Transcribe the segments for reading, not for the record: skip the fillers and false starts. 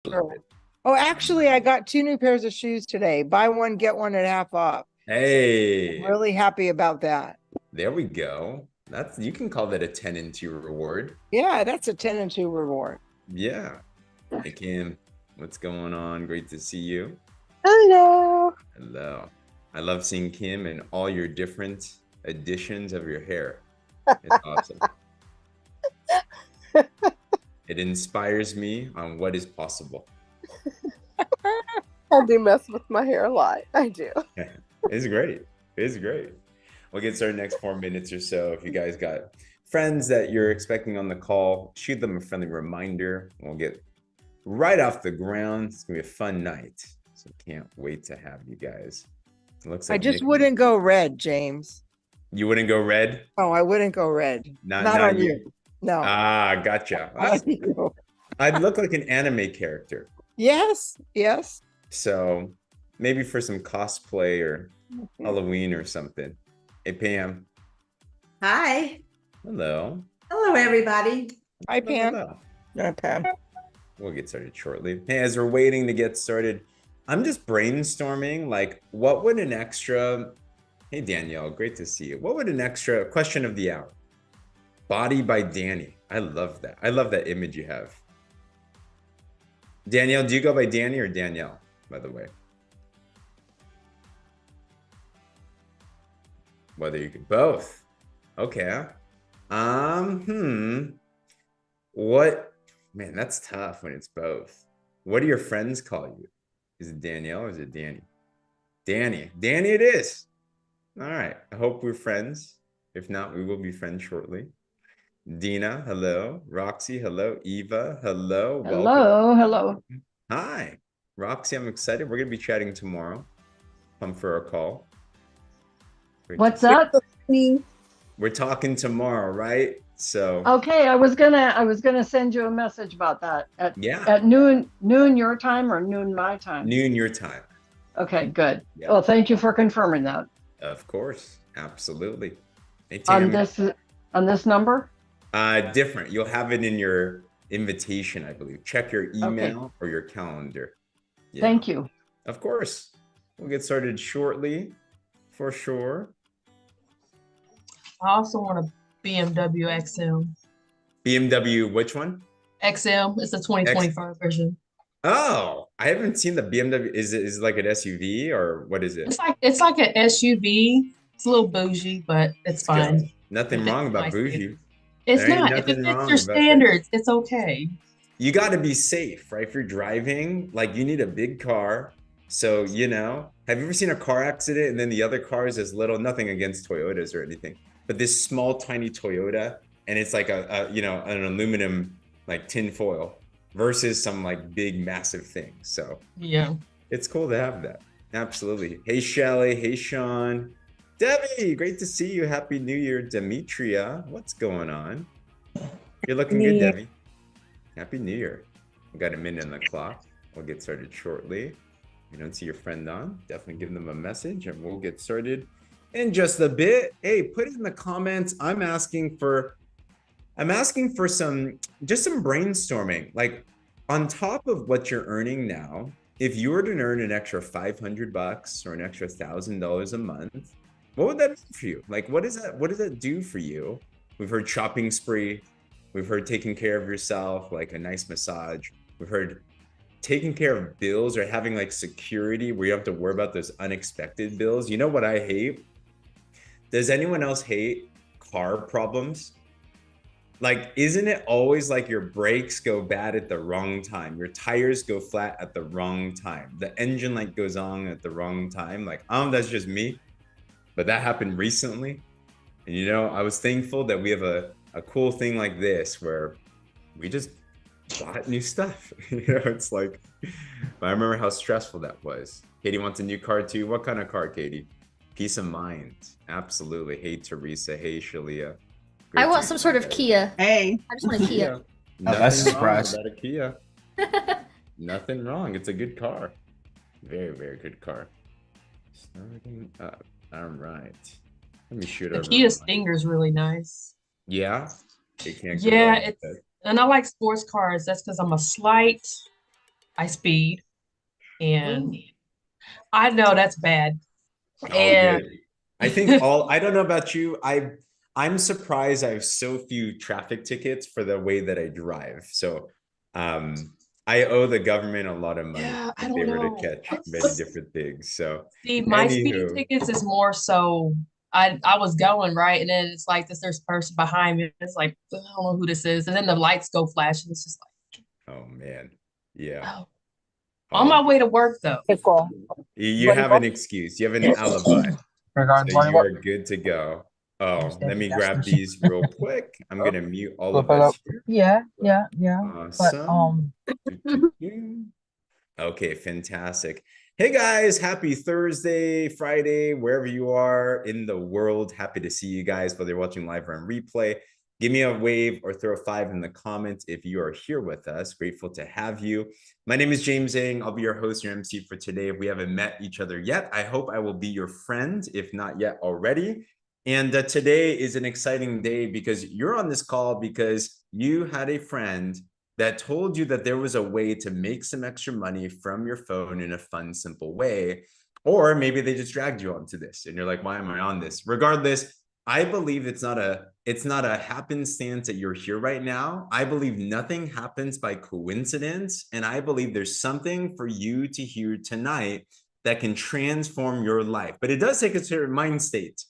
Sure. Oh, actually, I got 2 new pairs of shoes today. Buy one, get one at half off. Hey, Really happy about that. there we go. That's you can call that a 10 and 2 reward. Yeah, that's a 10 and 2 reward. Yeah. Hey Kim, what's going on? Great to see you. Hello. Hello. I love seeing Kim and all your different editions of your hair. It's awesome. It inspires me on what is possible. I do mess with my hair a lot. I do. It's great. It's great. We'll get started next 4 minutes or so. If you guys got friends that you're expecting on the call, shoot them a friendly reminder. We'll get right off the ground. It's gonna be a fun night. So can't wait to have you guys. It looks like I just Nick- wouldn't go red, James. You wouldn't go red? Oh, I wouldn't go red. Not on you. No. Ah, gotcha. I'd look like an anime character. Yes, yes. So maybe for some cosplay or Halloween or something. Hey, Pam. Hi. Hello. Hello, everybody. Hi, Pam. Hello. Hi, Pam. We'll get started shortly. Hey, as we're waiting to get started, I'm just brainstorming, like, what would an extra... Hey, Danielle, great to see you. What would an extra question of the hour? Body by Danny. I love that. I love that image you have. Danielle, do you go by Danny or Danielle, by the way? Whether you could both. Okay. What? Man, that's tough when it's both. What do your friends call you? Is it Danielle or is it Danny? Danny. Danny it is. All right. I hope we're friends. If not, we will be friends shortly. Dina, hello. Roxy, hello. Eva, hello. Hello, hello. Hi. Roxy, I'm excited. We're going to be chatting tomorrow. Come for our call. What's up? We're talking tomorrow, right? So Okay, I was gonna send you a message about that at noon your time or noon my time. Noon your time. Okay, good. Yeah. Well, thank you for confirming that. Of course, absolutely. Hey, On Tam. this number? Different. You'll have it in your invitation, I believe. Check your email or your calendar. Yeah. Thank you. Of course. We'll get started shortly, for sure. I also want a BMW XM. BMW, which one? XM. It's a 2025 version. Oh, I haven't seen the BMW. Is it like an SUV or what is it? It's like an SUV. It's a little bougie, but it's fine. Good. Nothing wrong about bougie. It's There ain't not. If it nothing fits wrong your about that. standards, it's okay. You got to be safe, right? If you're driving, like you need a big car. So, you know, have you ever seen a car accident and then the other car is as little, nothing against Toyotas or anything, but this small, tiny Toyota, and it's like a you know, an aluminum, like tin foil versus some like big, massive thing. So Yeah. it's cool to have that. Absolutely. Hey, Shelly. Hey, Sean. Debbie, great to see you. Happy New Year, Demetria. What's going on? You're looking good, Debbie. Happy New Year. We got a minute on the clock. We'll get started shortly. You don't see your friend on, definitely give them a message and we'll get started in just a bit. Hey, put it in the comments. I'm asking for some brainstorming. Like on top of what you're earning now, if you were to earn an extra $500 or an extra $1,000 a month, what would that mean for you? Like, what does that do for you? We've heard shopping spree. We've heard taking care of yourself, like a nice massage. We've heard taking care of bills or having like security where you don't have to worry about those unexpected bills. You know what I hate? Does anyone else hate car problems? Like, isn't it always like your brakes go bad at the wrong time? Your tires go flat at the wrong time. The engine light goes on at the wrong time. Like, that's just me. But that happened recently. And you know, I was thankful that we have a cool thing like this where we just bought new stuff. You know, it's like, but I remember how stressful that was. Katie wants a new car too. What kind of car, Katie? Peace of mind. Absolutely. Hey, Teresa. Hey, Shalia. I want some sort of Kia. Hey. I just want a Kia. That's a surprise. About a Kia. Nothing wrong. It's a good car. Very, very good car. Starting up. All right. Let me shoot The over. Kia Stinger is really nice. Yeah. It can't go Yeah, wrong with that. and I like sports cars. That's because I'm a slight I speed, and I know that's bad. All And good. I think I don't know about you. I'm surprised I have so few traffic tickets for the way that I drive. So I owe the government a lot of money yeah, I if they don't were to know. catch many different things. So See, my speeding anywho, tickets is more so I was going right, and then it's like there's a person behind me. It's like I don't know who this is, and then the lights go flashing. It's just oh man. Yeah. like, oh, on All my way to work though. you have an excuse. You have an alibi. So you are good to go. Oh, let me grab these real quick. I'm gonna mute all of us here. Awesome. Okay, fantastic. Hey guys, happy Thursday, Friday, wherever you are in the world. Happy to see you guys, whether you're watching live or on replay. Give me a wave or throw a 5 in the comments if you are here with us. Grateful to have you. My name is James Zhang. I'll be your host, your MC for today. If we haven't met each other yet, I hope I will be your friend, if not yet already. And today is an exciting day because you're on this call because you had a friend that told you that there was a way to make some extra money from your phone in a fun, simple way. Or maybe they just dragged you onto this and you're like, why am I on this? Regardless, I believe it's not a happenstance that you're here right now. I believe nothing happens by coincidence. And I believe there's something for you to hear tonight that can transform your life. But it does take a certain mind state.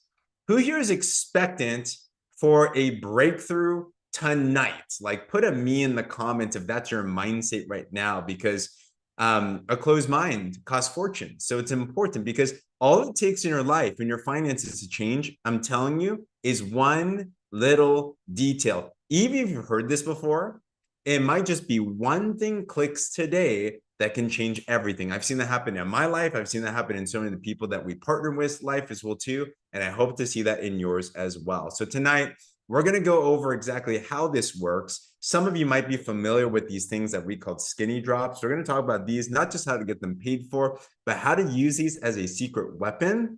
Who here is expectant for a breakthrough tonight? Like put a me in the comments if that's your mindset right now, because a closed mind costs fortune. So it's important because all it takes in your life and your finances to change, I'm telling you, is one little detail. Even if you've heard this before, it might just be one thing clicks today that can change everything. I've seen that happen in my life. I've seen that happen in so many of the people that we partner with life as well too. And I hope to see that in yours as well. So tonight, we're going to go over exactly how this works. Some of you might be familiar with these things that we call skinny drops. We're going to talk about these, not just how to get them paid for, but how to use these as a secret weapon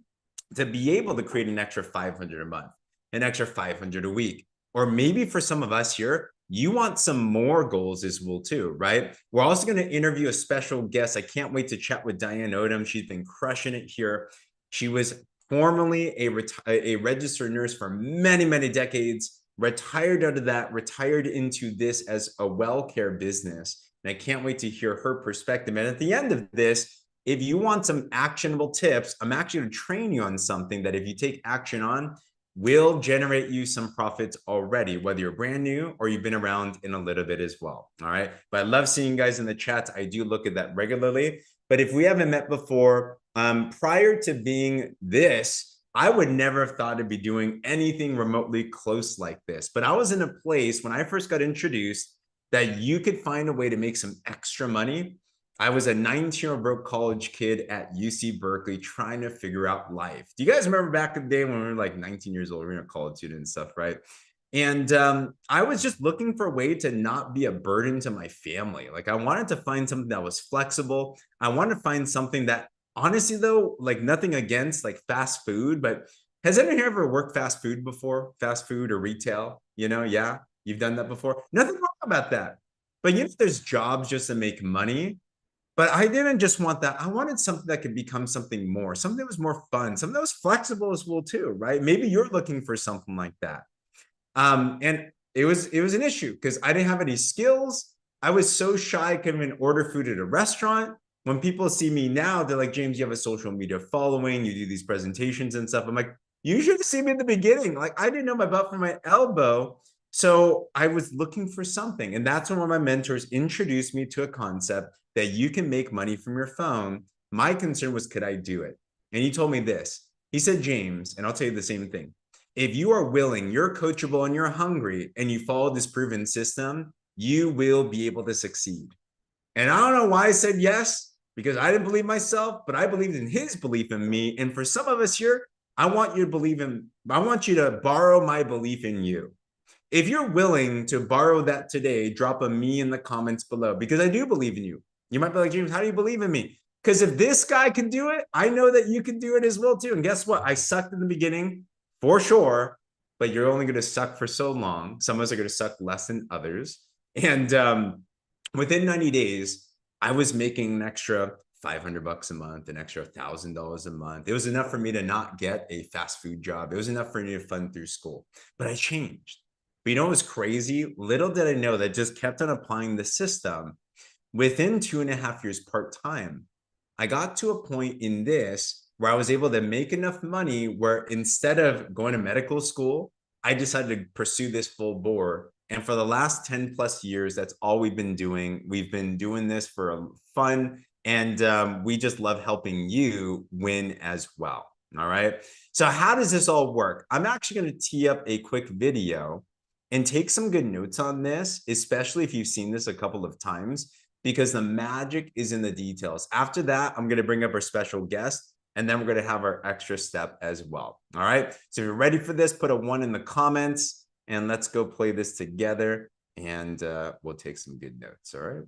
to be able to create an extra 500 a month, an extra 500 a week. Or maybe for some of us here, you want some more goals as well too, right? We're also going to interview a special guest. I can't wait to chat with Diane Odom. She's been crushing it here. She was formerly a registered nurse for many, many decades, retired out of that, retired into this as a well care business. And I can't wait to hear her perspective. And at the end of this, if you want some actionable tips, I'm actually going to train you on something that if you take action on, will generate you some profits already, whether you're brand new or you've been around in a little bit as well. All right. But I love seeing you guys in the chat. I do look at that regularly. But if we haven't met before, prior to being this, I would never have thought I'd be doing anything remotely close like this. But I was in a place when I first got introduced that you could find a way to make some extra money. I was a 19-year-old broke college kid at UC Berkeley trying to figure out life. Do you guys remember back in the day when we were like 19 years old, we were a college student and stuff, right? And I was just looking for a way to not be a burden to my family. Like I wanted to find something that was flexible. I wanted to find something that, honestly though, like nothing against like fast food, but has anyone here ever worked fast food before? Fast food or retail? You know, yeah, you've done that before. Nothing wrong about that. But you know, there's jobs just to make money. But I didn't just want that. I wanted something that could become something more, something that was more fun, something that was flexible as well too, right? Maybe you're looking for something like that. And it was an issue because I didn't have any skills. I was so shy, I couldn't even order food at a restaurant. When people see me now, they're like, James, you have a social media following, you do these presentations and stuff. I'm like, you should have seen me in the beginning. Like I didn't know my butt from my elbow. So I was looking for something. And that's when one of my mentors introduced me to a concept that you can make money from your phone. My concern was, could I do it? And he told me this. He said, James, and I'll tell you the same thing. If you are willing, you're coachable and you're hungry and you follow this proven system, you will be able to succeed. And I don't know why I said yes, because I didn't believe myself, but I believed in his belief in me. And for some of us here, I want you to borrow my belief in you. If you're willing to borrow that today, drop a me in the comments below, because I do believe in you. You might be like, James, how do you believe in me? Because if this guy can do it, I know that you can do it as well too. And guess what? I sucked in the beginning for sure, but you're only going to suck for so long. Some of us are going to suck less than others. And within 90 days, I was making an extra $500 a month, an extra $1,000 a month. It was enough for me to not get a fast food job. It was enough for me to fund through school, but I changed. But you know what was crazy? Little did I know that just kept on applying the system. Within 2.5 years part-time, I got to a point in this where I was able to make enough money where instead of going to medical school, I decided to pursue this full bore. And for the last 10 plus years, that's all we've been doing. We've been doing this for fun, and we just love helping you win as well. All right. So how does this all work? I'm actually going to tee up a quick video and take some good notes on this, especially if you've seen this a couple of times, because the magic is in the details. After that, I'm going to bring up our special guest, and then we're going to have our extra step as well. All right. So if you're ready for this, put a 1 in the comments and let's go play this together, and we'll take some good notes. All right.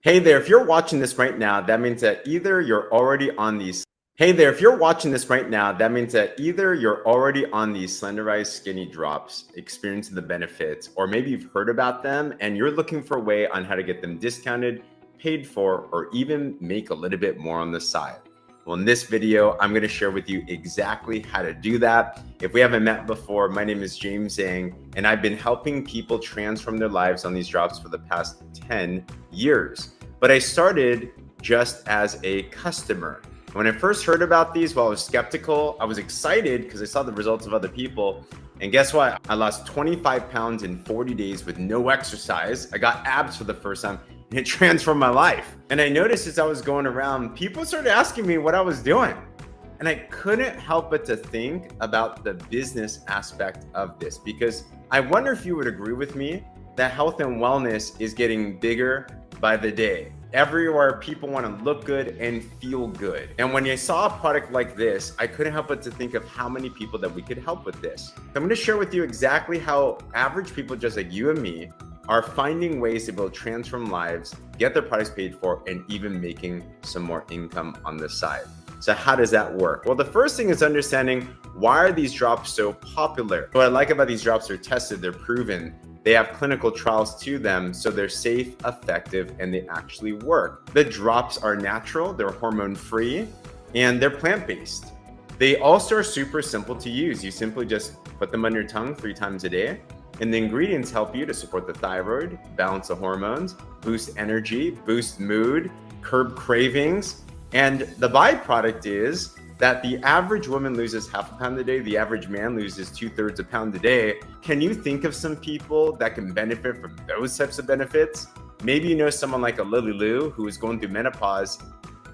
Hey there, if you're watching this right now, that means that either you're already on these. Hey there, if you're watching this right now, that means that either you're already on these slenderized skinny drops, experiencing the benefits, or maybe you've heard about them and you're looking for a way on how to get them discounted, paid for, or even make a little bit more on the side. Well, in this video, I'm going to share with you exactly how to do that. If we haven't met before, my name is James Zhang, and I've been helping people transform their lives on these drops for the past 10 years. But I started just as a customer. When I first heard about these, while I was skeptical, I was excited because I saw the results of other people. And guess what? I lost 25 pounds in 40 days with no exercise. I got abs for the first time, and it transformed my life. And I noticed as I was going around, people started asking me what I was doing. And I couldn't help but to think about the business aspect of this, because I wonder if you would agree with me that health and wellness is getting bigger by the day. Everywhere people want to look good and feel good. And when I saw a product like this, I couldn't help but to think of how many people that we could help with this. I'm going to share with you exactly how average people just like you and me are finding ways to build transform lives, get their products paid for, and even making some more income on the side. So how does that work? Well, the first thing is understanding, why are these drops so popular? What I like about these drops, they're tested, they're proven. They have clinical trials to them, so they're safe, effective, and they actually work. The drops are natural, they're hormone-free, and they're plant-based. They also are super simple to use. You simply just put them on your tongue 3 times a day, and the ingredients help you to support the thyroid, balance the hormones, boost energy, boost mood, curb cravings, and the byproduct is that the average woman loses half a pound a day, the average man loses 2/3 a pound a day. Can you think of some people that can benefit from those types of benefits? Maybe you know someone like a Lily Lou who is going through menopause,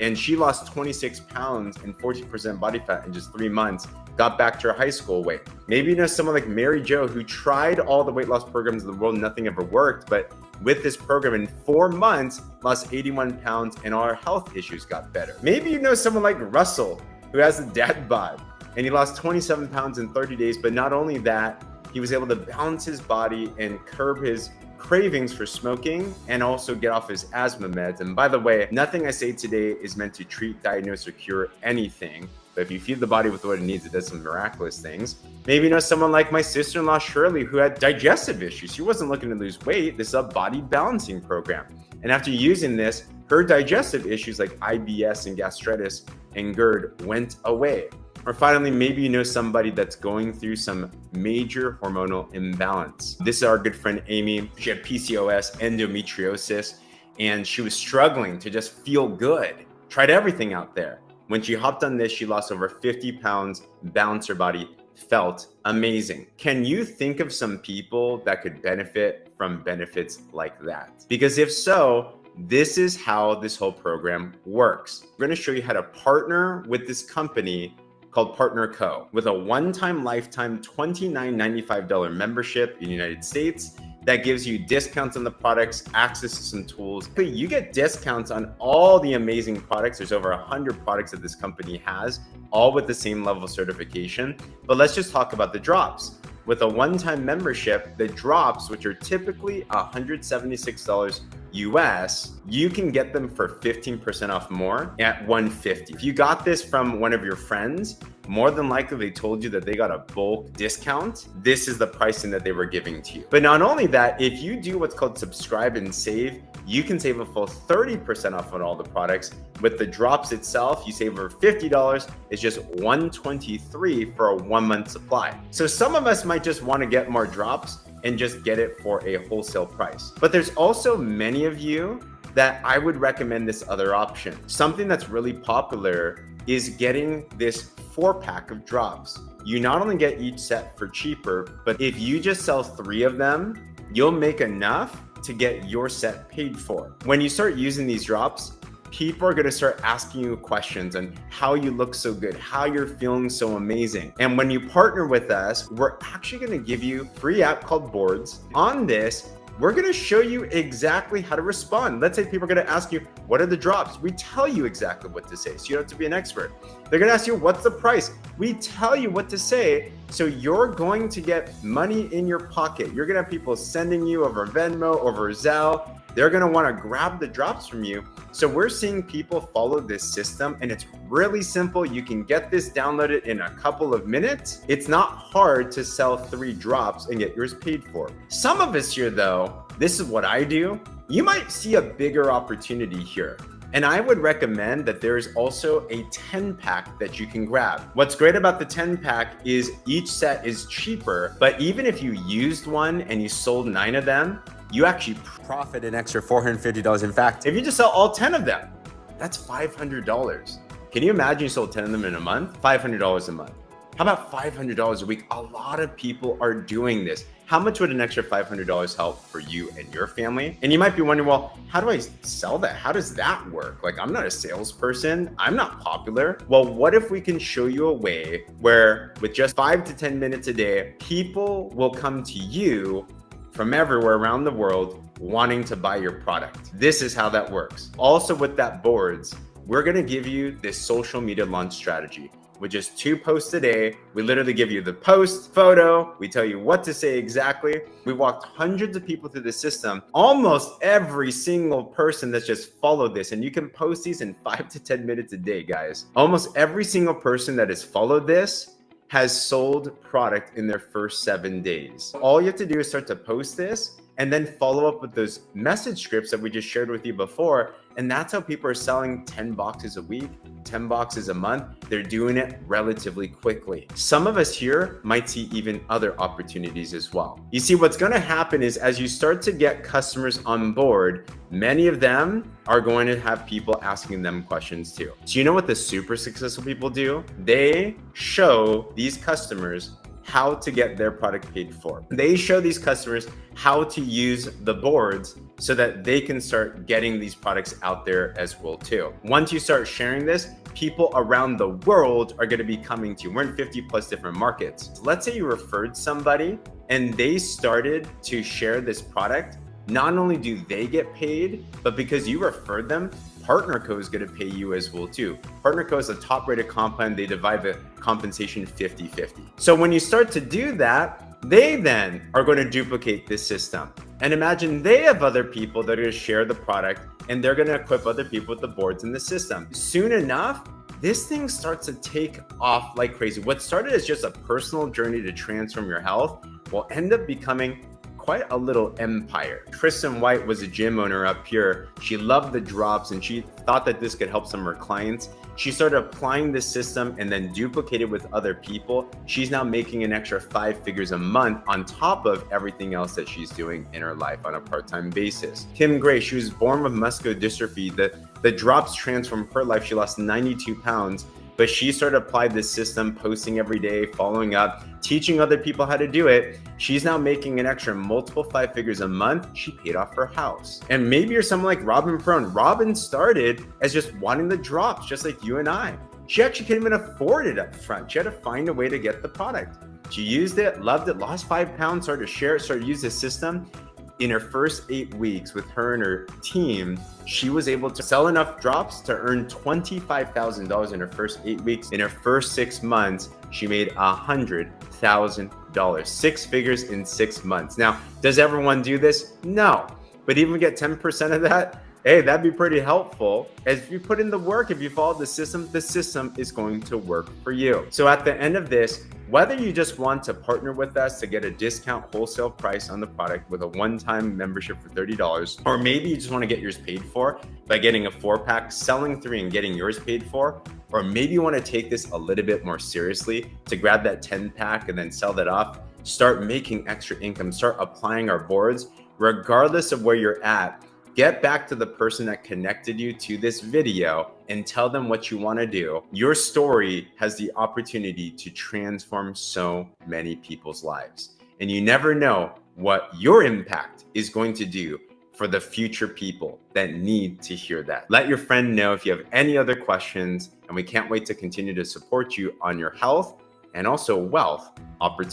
and she lost 26 pounds and 14% body fat in just 3 months, got back to her high school weight. Maybe you know someone like Mary Jo who tried all the weight loss programs in the world, nothing ever worked, but with this program in 4 months, lost 81 pounds and all her health issues got better. Maybe you know someone like Russell who has a dad bod, and he lost 27 pounds in 30 days. But not only that, he was able to balance his body and curb his cravings for smoking and also get off his asthma meds. And by the way, nothing I say today is meant to treat, diagnose, or cure anything. But if you feed the body with what it needs, it does some miraculous things. Maybe you know someone like my sister-in-law, Shirley, who had digestive issues. She wasn't looking to lose weight. This is a body balancing program. And after using this, her digestive issues like IBS and gastritis and GERD went away. Or finally, maybe you know somebody that's going through some major hormonal imbalance. This is our good friend Amy. She had PCOS, endometriosis, and she was struggling to just feel good. Tried everything out there. When she hopped on this, she lost over 50 pounds, balanced her body, felt amazing. Can you think of some people that could benefit from benefits like that? Because if so, this is how this whole program works. We're going to show you how to partner with this company called Partner Co. with a one-time lifetime $29.95 membership in the United States that gives you discounts on the products, access to some tools. You get discounts on all the amazing products. There's over 100 products that this company has, all with the same level of certification. But let's just talk about the drops. With a one-time membership, the drops, which are typically $176 US, you can get them for 15% off more at $150. If you got this from one of your friends, more than likely they told you that they got a bulk discount. This is the pricing that they were giving to you. But not only that, if you do what's called subscribe and save, you can save a full 30% off on all the products. With the drops itself, you save over $50. It's just $123 for a 1-month supply. So some of us might just want to get more drops and just get it for a wholesale price. But there's also many of you that I would recommend this other option. Something that's really popular is getting this 4-pack of drops. You not only get each set for cheaper, but if you just sell 3 of them, you'll make enough to get your set paid for. When you start using these drops, people are going to start asking you questions on how you look so good, how you're feeling so amazing. And when you partner with us, we're actually going to give you a free app called Boards. On this, we're going to show you exactly how to respond. Let's say people are going to ask you, what are the drops? We tell you exactly what to say, so you don't have to be an expert. They're going to ask you, what's the price? We tell you what to say, so you're going to get money in your pocket. You're going to have people sending you over Venmo, over Zelle. They're going to want to grab the drops from you. So we're seeing people follow this system, and it's really simple. You can get this downloaded in a couple of minutes. It's not hard to sell 3 drops and get yours paid for. Some of us here, though, this is what I do. You might see a bigger opportunity here. And I would recommend that there's also a 10-pack that you can grab. What's great about the 10-pack is each set is cheaper, but even if you used one and you sold 9 of them, you actually profit an extra $450. In fact, if you just sell all 10 of them, that's $500. Can you imagine you sold 10 of them in a month? $500 a month. How about $500 a week? A lot of people are doing this. How much would an extra $500 help for you and your family? And you might be wondering, well, how do I sell that? How does that work? Like, I'm not a salesperson. I'm not popular. Well, what if we can show you a way where with just 5 to 10 minutes a day, people will come to you from everywhere around the world wanting to buy your product. This is how that works. Also with that Boards, we're gonna give you this social media launch strategy. With just 2 posts a day, we literally give you the post, photo, we tell you what to say exactly. We walked hundreds of people through the system. Almost every single person that's just followed this, and you can post these in 5 to 10 minutes a day, guys. Almost every single person that has followed this has sold product in their first 7 days. All you have to do is start to post this and then follow up with those message scripts that we just shared with you before. And that's how people are selling 10 boxes a week, 10 boxes a month. They're doing it relatively quickly. Some of us here might see even other opportunities as well. You see, what's going to happen is as you start to get customers on board, many of them are going to have people asking them questions too. So you know what the super successful people do? They show these customers how to get their product paid for. They show these customers how to use the Boards so that they can start getting these products out there as well too. Once you start sharing this, people around the world are going to be coming to you. We're in 50 plus different markets. Let's say you referred somebody and they started to share this product. Not only do they get paid, but because you referred them, PartnerCo is going to pay you as well too. PartnerCo is a top rated comp plan. They divide the compensation 50-50. So when you start to do that, they then are going to duplicate this system. And imagine they have other people that are going to share the product and they're going to equip other people with the Boards in the system. Soon enough, this thing starts to take off like crazy. What started as just a personal journey to transform your health will end up becoming quite a little empire. Kristen White was a gym owner up here. She loved the drops and she thought that this could help some of her clients. She started applying this system and then duplicated with other people. She's now making an extra 5 figures a month on top of everything else that she's doing in her life on a part-time basis. Kim Gray, she was born with muscular dystrophy. The drops transformed her life. She lost 92 pounds. But she started applying this system, posting every day, following up, teaching other people how to do it. She's now making an extra multiple 5 figures a month. She paid off her house. And maybe you're someone like Robin Perone. Robin started as just wanting the drops, just like you and I. She actually couldn't even afford it up front. She had to find a way to get the product. She used it, loved it, lost 5 pounds, started to share it, started to use the system. In her first 8 weeks with her and her team, she was able to sell enough drops to earn $25,000 in her first 8 weeks. In her first 6 months, she made $100,000, 6 figures in 6 months. Now, does everyone do this? No. but even get 10% of that, hey, that'd be pretty helpful. As if you put in the work, if you follow the system is going to work for you. So at the end of this, whether you just want to partner with us to get a discount wholesale price on the product with a one-time membership for $30, or maybe you just want to get yours paid for by getting a 4-pack, selling 3 and getting yours paid for, or maybe you want to take this a little bit more seriously to grab that 10-pack and then sell that off, start making extra income, start applying our boards, regardless of where you're at, get back to the person that connected you to this video and tell them what you want to do. Your story has the opportunity to transform so many people's lives. And you never know what your impact is going to do for the future people that need to hear that. Let your friend know if you have any other questions, and we can't wait to continue to support you on your health and also wealth opportunities.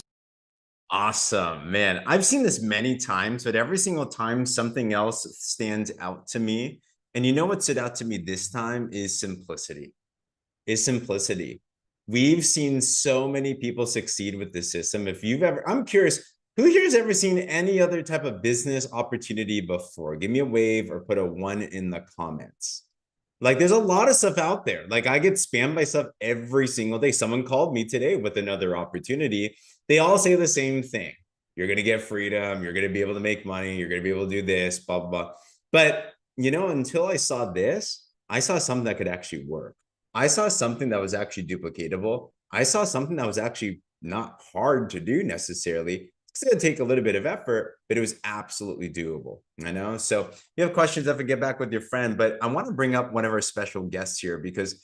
Awesome, man. I've seen this many times, but every single time something else stands out to me. And you know what stood out to me this time is simplicity. We've seen so many people succeed with this system. If you've ever, I'm curious, who here has ever seen any other type of business opportunity before? Give me a wave or put a 1 in the comments. Like, there's a lot of stuff out there. Like, I get spammed by stuff every single day. Someone called me today with another opportunity. They all say the same thing. You're going to get freedom. You're going to be able to make money. You're going to be able to do this, blah, blah, blah. But, you know, until I saw this, I saw something that could actually work. I saw something that was actually duplicatable. I saw something that was actually not hard to do necessarily. It's going to take a little bit of effort, but it was absolutely doable. I know. So if you have questions, definitely get back with your friend. But I want to bring up one of our special guests here because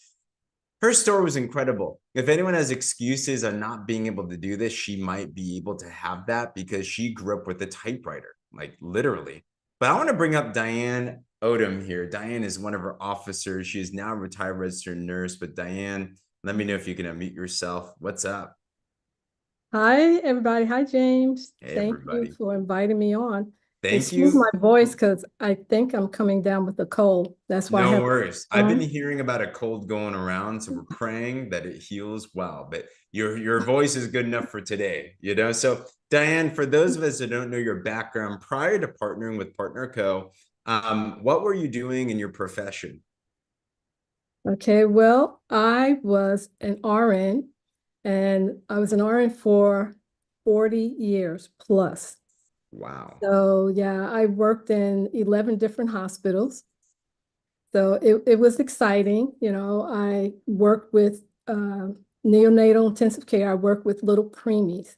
her story was incredible. If anyone has excuses on not being able to do this, she might be able to have that because she grew up with a typewriter, like literally. But I want to bring up Diane Odom here. Diane is one of our officers. She is now a retired registered nurse. But Diane, let me know if you can unmute yourself. What's up? Hi, everybody. Hi, James. Hey, Thank everybody. you for inviting me on. Thank Excuse you. my voice because I think I'm coming down with a cold. That's why I No have. worries. I've been hearing about a cold going around, so we're praying that it heals well. But your voice is good enough for today, you know? So Diane, for those of us that don't know your background, prior to partnering with Partner Co., what were you doing in your profession? Okay, well, I was an RN, and I was an RN for 40 years plus. Wow. So yeah, I worked in 11 different hospitals. So it was exciting. You know, I worked with neonatal intensive care. I worked with little preemies,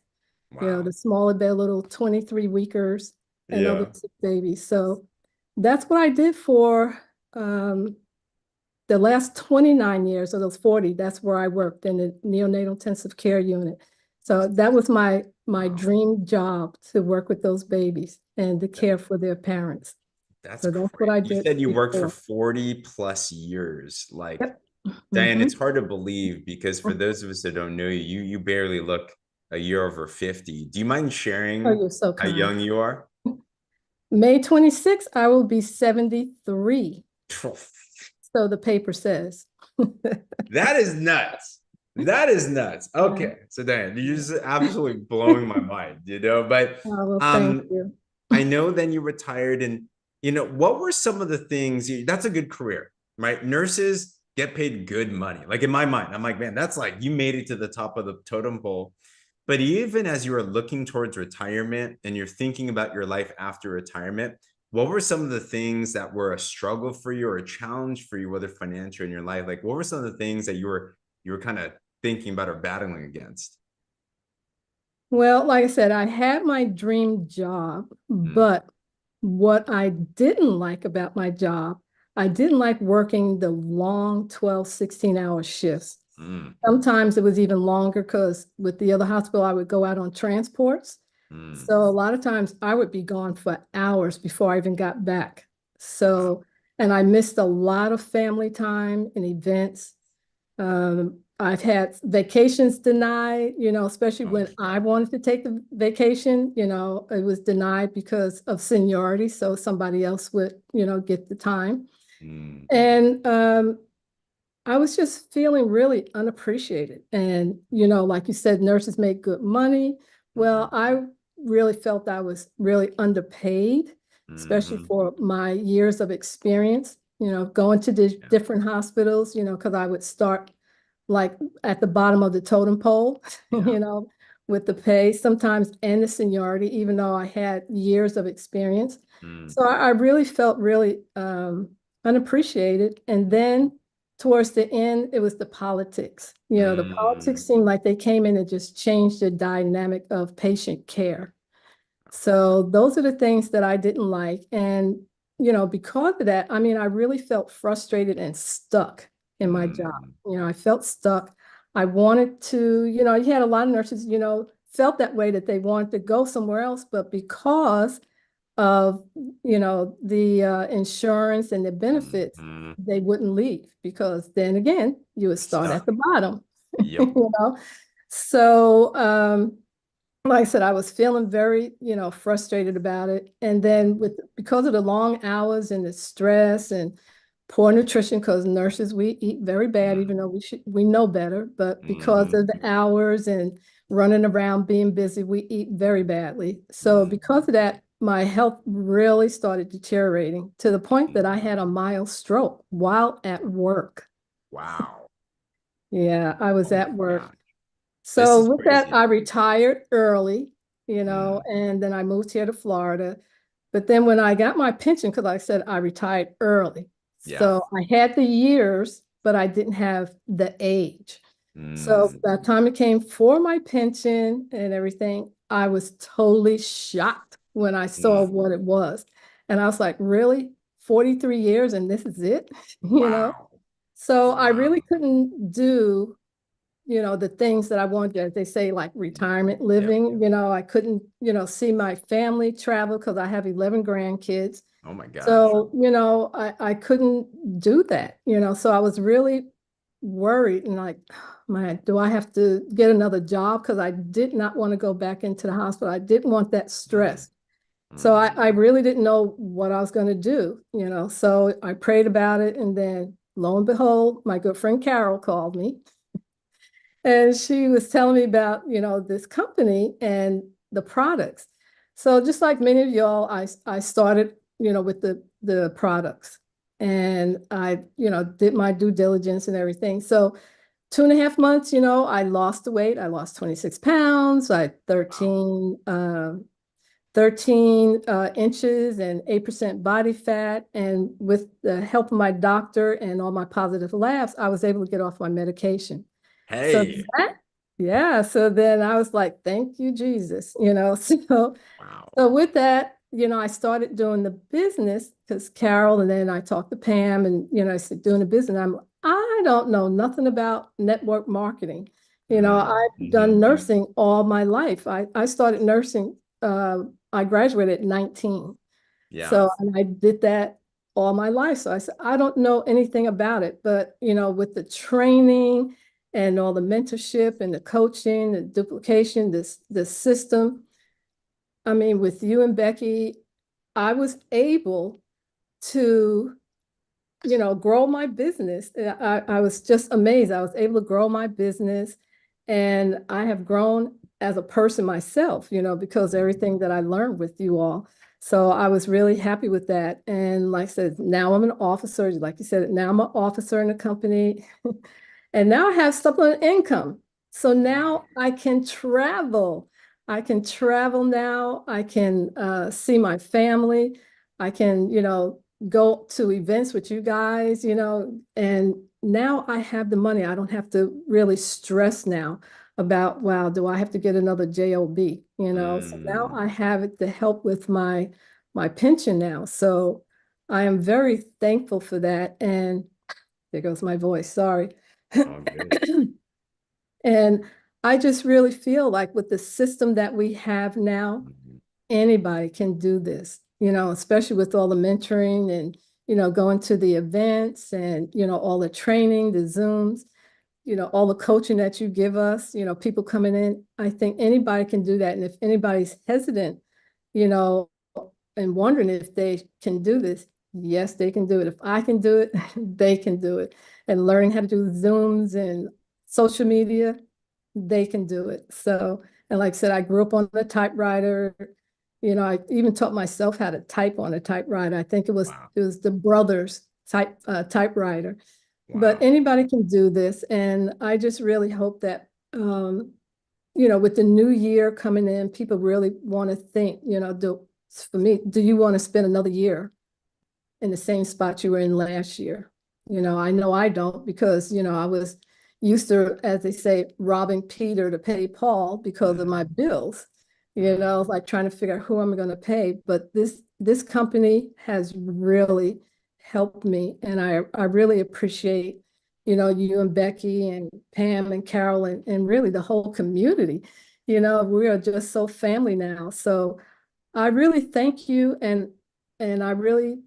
you know, Wow. the smaller, their little 23-weekers and Yeah. other sick babies. So that's what I did for the last 29 years of those 40. That's where I worked in the neonatal intensive care unit. So that was my Wow. dream job, to work with those babies and to care for their parents. That's So that's great. what I You did said you worked for before. 40 plus years. Like, Yep. Diane, Mhm. it's hard to believe because for those of us that don't know you, you barely look a year over 50. Do you mind sharing Oh, you're so how kind. young you are? May 26th, I will be 73. So the paper says. That is nuts. That is nuts. Okay. So Diane, you're just absolutely blowing my mind, you know, but Oh, well, thank you. I know then you retired and, you know, what were some of the things that's a good career, right? Nurses get paid good money. Like in my mind, I'm like, man, that's like, you made it to the top of the totem pole. But even as you are looking towards retirement and you're thinking about your life after retirement, what were some of the things that were a struggle for you or a challenge for you, whether financial in your life? Like, what were some of the things that you were kind of thinking about or battling against? Well, like I said, I had my dream job, but what I didn't like about my job, I didn't like working the long 12, 16-hour shifts. Sometimes it was even longer because with the other hospital, I would go out on transports. So a lot of times I would be gone for hours before I even got back. So, and I missed a lot of family time and events. I've had vacations denied, you know, especially when I wanted to take the vacation, you know, it was denied because of seniority. So somebody else would, you know, get the time. And I was just feeling really unappreciated. And, you know, like you said, nurses make good money. Well, I really felt I was really underpaid. especially Mhm. for my years of experience, going to the different hospitals, because I would start like at the bottom of the totem pole, Yeah. with the pay sometimes and the seniority, even though I had years of experience. Mm. So I really felt really unappreciated. And then towards the end, it was the politics. The politics seemed like they came in and just changed the dynamic of patient care. So those are the things that I didn't like. And, because of that, I mean, I really felt frustrated and stuck in my job. I felt stuck. I wanted to, you had a lot of nurses, felt that way, that they wanted to go somewhere else, but because of, the insurance and the benefits, Mhm. they wouldn't leave, because then again, you would start at Stuck. the bottom, Yep. So, like I said, I was feeling very, frustrated about it. And then because of the long hours and the stress and poor nutrition, because nurses, we eat very bad, even though we know better, but because of the hours and running around being busy, we eat very badly. So because of that, my health really started deteriorating to the point that I had a mild stroke while at work. Wow. Yeah, I was Oh at my work. God. This So is with that, crazy. I retired early, Mm. and then I moved here to Florida. But then when I got my pension, because like I said, I retired early. Yeah. So I had the years, but I didn't have the age. So by the time it came for my pension and everything, I was totally shocked when I saw what it was. And I was like, really? 43 years and this is it? Wow. So I Wow. really couldn't do the things that I wanted, as they say, like retirement living. I couldn't, see my family travel because I have 11 grandkids. Oh my gosh. So, I couldn't do that, so I was really worried and like, man, do I have to get another job? Because I did not want to go back into the hospital. I didn't want that stress. So I really didn't know what I was going to do, so I prayed about it. And then lo and behold, my good friend Carol called me. And she was telling me about, this company and the products. So just like many of y'all, I started, with the products, and I, did my due diligence and everything. So 2.5 months, I lost the weight. I lost 26 pounds. I had 13 inches and 8% body fat. And with the help of my doctor and all my positive labs, I was able to get off my medication. So Hey. yeah, so then I was like, thank you, Jesus, So, Wow. so with that, I started doing the business because Carol, and then I talked to Pam, and, I said, doing the business. I don't know nothing about network marketing. I've done nursing all my life. I started nursing, I graduated at 19. Yeah. So, and I did that all my life. So I said, I don't know anything about it, but with the training and all the mentorship and the coaching, the duplication, the system, I mean, with you and Becky, I was able to, grow my business. I was just amazed. I was able to grow my business, and I have grown as a person myself, because everything that I learned with you all. So I was really happy with that. And like I said, now I'm an officer, like you said, now I'm an officer in the company. And now I have supplemental income. So now I can travel. I can travel now. I can see my family. I can, go to events with you guys, and now I have the money. I don't have to really stress now about, wow, do I have to get another job? So now I have it to help with my pension now. So I am very thankful for that. And there goes my voice, sorry. Oh, good. And I just really feel like with the system that we have now, anybody can do this, especially with all the mentoring and, going to the events and, all the training, the Zooms, all the coaching that you give us, people coming in. I think anybody can do that. And if anybody's hesitant, you know, and wondering if they can do this, yes, they can do it. If I can do it, they can do it. And learning how to do Zooms and social media, they can do it. So, and like I said, I grew up on a typewriter, You know, I even taught myself how to type on a typewriter. I think Wow. it was the brothers typewriter. Wow. But anybody can do this. And I just really hope that, you know, with the new year coming in, people really want to think, you know, for me, do you want to spend another year in the same spot you were in last year? You know I don't, because, you know, I was used to, as they say, robbing Peter to pay Paul because of my bills. You know, like trying to figure out who I'm going to pay. But this company has really helped me, and I really appreciate, you know, you and Becky and Pam and Carol and really the whole community. You know, we are just so family now. So I really thank you, and I really,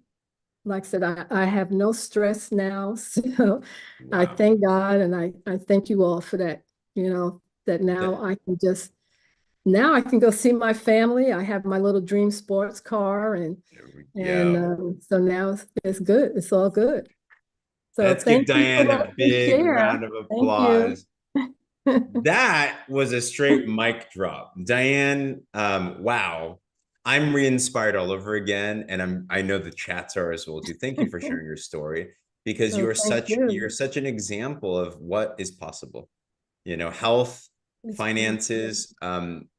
like I said, I have no stress now. So I Wow. thank God, and I thank you all for that, you know, that now I can go see my family. I have my little dream sports car, and so now it's good. It's all good. So Let's give thank you for Diane a letting me big share. round of Thank you. applause. That was a straight mic drop. Diane, wow. I'm re-inspired all over again. And I know the chats are as well too. Thank you for sharing your story, because So thank you're you. such an example of what is possible. You know, health, It's finances,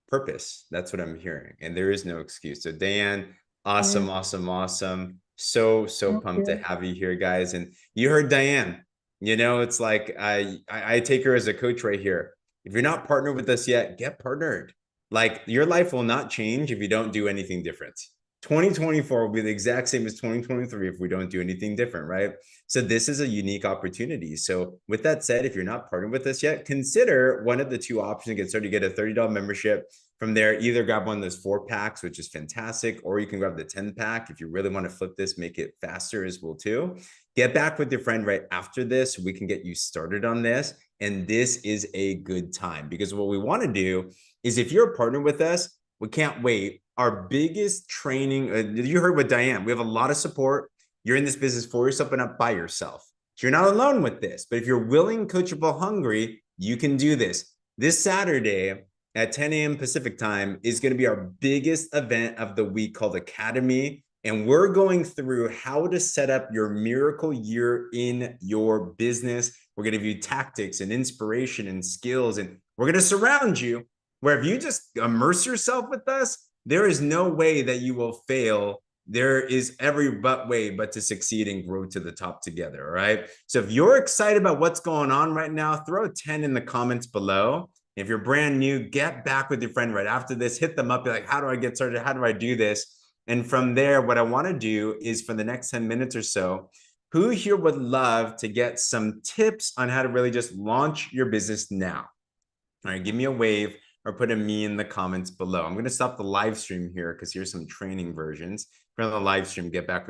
purpose. That's what I'm hearing. And there is no excuse. So Diane, awesome, Yeah, awesome, awesome. So thank pumped to you. have you here, guys. And you heard Diane. You know, it's like I take her as a coach right here. If you're not partnered with us yet, get partnered. Like, your life will not change if you don't do anything different. 2024 will be the exact same as 2023 if we don't do anything different, right? So this is a unique opportunity. So with that said, if you're not partnered with us yet, consider one of the two options to get started. You get a $30 membership. From there, either grab one of those 4-packs, which is fantastic, or you can grab the 10-pack if you really want to flip this, make it faster as well too. Get back with your friend right after this. We can get you started on this. And this is a good time, because what we want to do is, if you're a partner with us, we can't wait. Our biggest training, you heard with Diane, we have a lot of support. You're in this business for yourself and not by yourself. So you're not alone with this. But if you're willing, coachable, hungry, you can do this. This Saturday at 10 a.m. Pacific time is going to be our biggest event of the week, called Academy. And we're going through how to set up your miracle year in your business. We're going to give you tactics and inspiration and skills, and we're going to surround you where if you just immerse yourself with us, there is no way that you will fail. There is every way but to succeed and grow to the top together. All right. So if you're excited about what's going on right now, throw a 10 in the comments below. If you're brand new, get back with your friend right after this, hit them up. Be like, how do I get started? How do I do this? And from there, what I want to do is, for the next 10 minutes or so, who here would love to get some tips on how to really just launch your business now? All right, give me a wave or put a me in the comments below. I'm going to stop the live stream here because here's some training versions. If you're on the live stream, get back with